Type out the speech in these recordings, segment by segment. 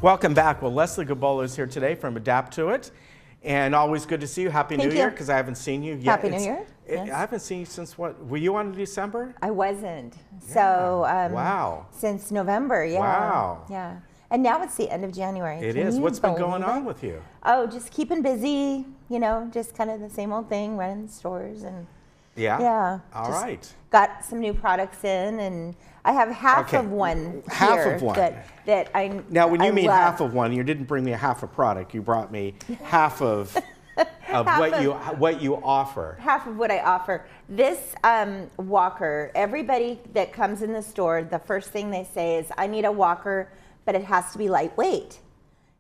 Welcome back. Well, Leslie Gabola is here today from Adapt-2-It, and always good to see you. Happy New Year, because I haven't seen you yet. Happy New Year. Yes. I haven't seen you since what? Were you on in December? I wasn't. Yeah. So, wow. Since November, yeah. Wow. Yeah. And now it's the end of January. It is. What's been going on with you? Oh, just keeping busy, you know, just kind of the same old thing, running stores and yeah. Yeah. All right. Got some new products in, and I have half of one here that I Now, when you mean love. half of one, you didn't bring me a half a product. You brought me half of what you offer. Half of what I offer. This walker, everybody that comes in the store, the first thing they say is, I need a walker, but it has to be lightweight.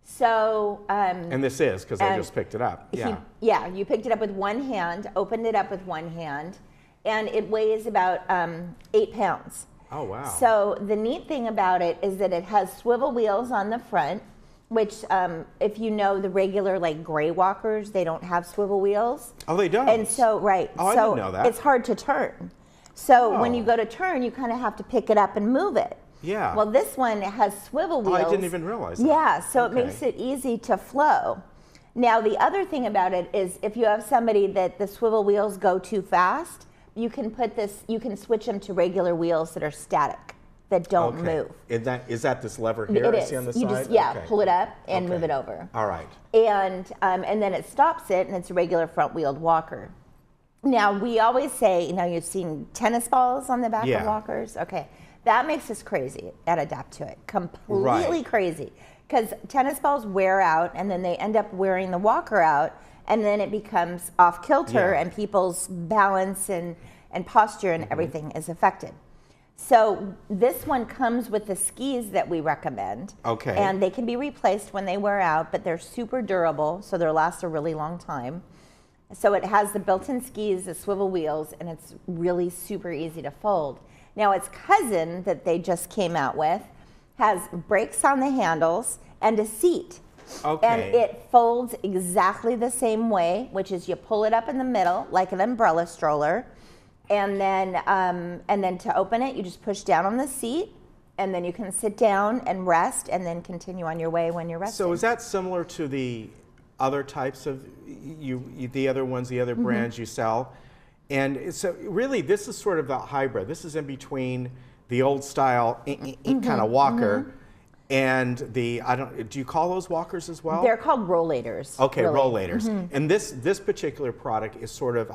So, and this is, because I just picked it up. Yeah. You picked it up with one hand, opened it up with one hand, and it weighs about 8 pounds. Oh, wow. So the neat thing about it is that it has swivel wheels on the front, which if you know the regular like gray walkers, they don't have swivel wheels. Oh, they don't? And so, right. Oh, I didn't know that. It's hard to turn. So when you go to turn, you kind of have to pick it up and move it. Yeah. Well, this one has swivel wheels. Oh, I didn't even realize that. Yeah, so it makes it easy to flow. Now, the other thing about it is if you have somebody that the swivel wheels go too fast, you can put this, you can switch them to regular wheels that are static, that don't move. Is that this lever here? It I is. see on the You side? just, pull it up and move it over. All right. And then it stops it, and it's a regular front-wheeled walker. Now, we always say, you know, you've seen tennis balls on the back of walkers? Okay. That makes us crazy at Adapt-2-It. Completely crazy. Because tennis balls wear out, and then they end up wearing the walker out, and then it becomes off kilter, and people's balance and posture and everything is affected. So this one comes with the skis that we recommend. Okay. And they can be replaced when they wear out, but they're super durable, so they'll last a really long time. So it has the built-in skis, the swivel wheels, and it's really super easy to fold. Now its cousin that they just came out with has brakes on the handles and a seat. Okay. And it folds exactly the same way, which is you pull it up in the middle like an umbrella stroller, and then to open it, you just push down on the seat, and then you can sit down and rest, and then continue on your way when you're resting. So is that similar to the other types of the other ones, the other brands you sell? And so really, this is sort of the hybrid. This is in between the old style kind of walker and the, do you call those walkers as well? They're called rollators. Okay, really. Rollators. And this particular product is sort of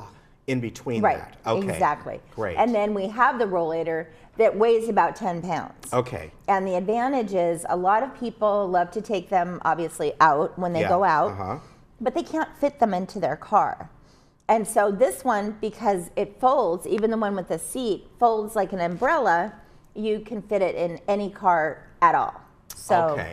in between that. Okay. Exactly. Great. And then we have the rollator that weighs about 10 pounds. Okay. And the advantage is a lot of people love to take them obviously out when they go out, but they can't fit them into their car. And so this one, because it folds, even the one with the seat, folds like an umbrella, you can fit it in any car at all. So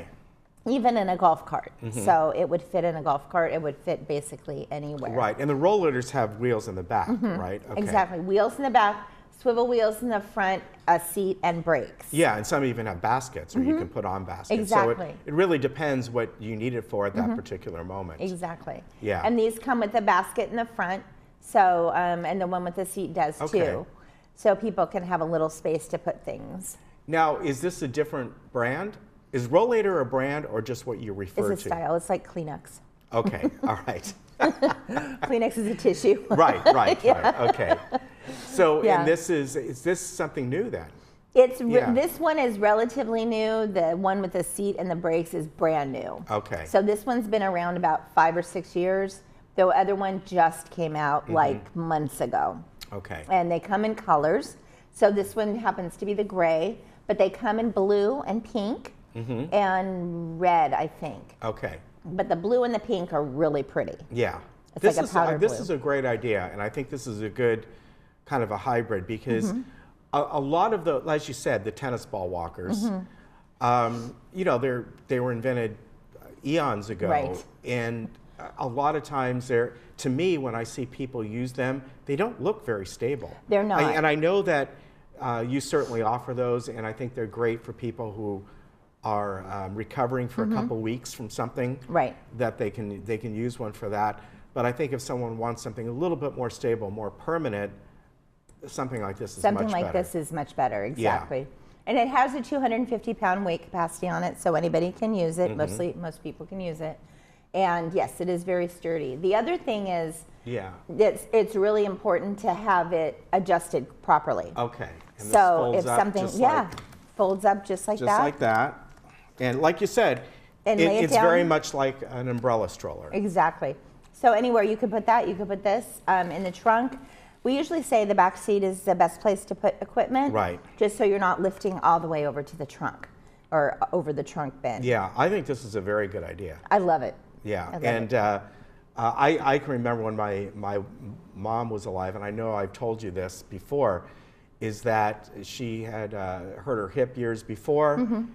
even in a golf cart. So it would fit in a golf cart. It would fit basically anywhere. Right. And the rollators have wheels in the back, right? Okay. Exactly. Wheels in the back, swivel wheels in the front, a seat, and brakes. Yeah, and some even have baskets, or you can put on baskets. Exactly. So it really depends what you need it for at that particular moment. Exactly. Yeah. And these come with a basket in the front, so and the one with the seat does too. So people can have a little space to put things. Now, is this a different brand? Is Rollator a brand or just what you refer to? It's a style. It's like Kleenex. Okay. All right. Kleenex is a tissue. Right. Okay. So, and is this something new then? It's this one is relatively new. The one with the seat and the brakes is brand new. Okay. So this one's been around about 5 or 6 years. The other one just came out like months ago. Okay. And they come in colors. So this one happens to be the gray, but they come in blue and pink and red, I think. Okay. But the blue and the pink are really pretty. Yeah. It's like a powder blue. This is a great idea, and I think this is a good kind of a hybrid because a lot of the, as you said, the tennis ball walkers, you know, they were invented eons ago, and a lot of times to me, when I see people use them, they don't look very stable. They're not. And I know that you certainly offer those, and I think they're great for people who are recovering for a couple weeks from something. That they can use one for that. But I think if someone wants something a little bit more stable, more permanent, something like this is much better. Something like this is much better, exactly. And it has a 250-pound weight capacity on it, so anybody can use it. Most people can use it. And yes, it is very sturdy. The other thing is, it's really important to have it adjusted properly. Okay. And so if something, folds up just like that. Just like that. And like you said, it's very much like an umbrella stroller. Exactly. So anywhere you could put that, you could put this in the trunk. We usually say the back seat is the best place to put equipment. Right. Just so you're not lifting all the way over to the trunk or over the trunk bin. Yeah, I think this is a very good idea. I love it. Yeah, and I can remember when my mom was alive, and I know I've told you this before, is that she had hurt her hip years before,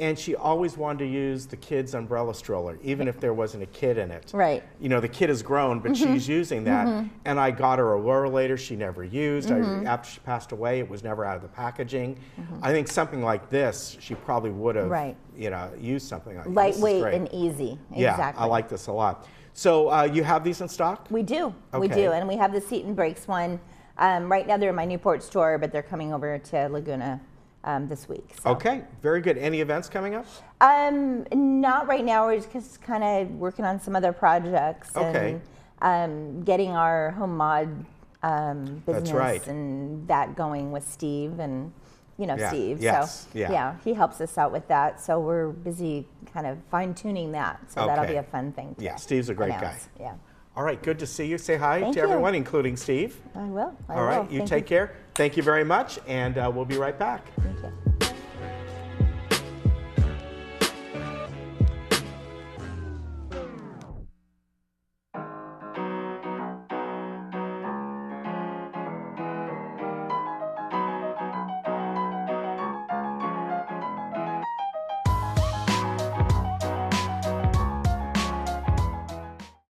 and she always wanted to use the kid's umbrella stroller, even if there wasn't a kid in it. Right. You know, the kid is grown, but she's using that, and I got her a rollator she never used. After she passed away, it was never out of the packaging. I think something like this, she probably would have, you know, used something like this. Lightweight and easy. Yeah, exactly. I like this a lot. So you have these in stock? We do. We do, and we have the seat and brakes one. Right now they're in my Newport store, but they're coming over to Laguna this week. So. Okay, very good. Any events coming up? Not right now. We're just kind of working on some other projects and getting our home mod business and that going with Steve and Steve. Yes. So yeah, he helps us out with that. So we're busy kind of fine tuning that. So that'll be a fun thing. Yeah, Steve's a great guy. Yeah. All right, good to see you. Say hi to everyone, including Steve. I will. All right, you take care. Thank you very much, and we'll be right back. Thank you.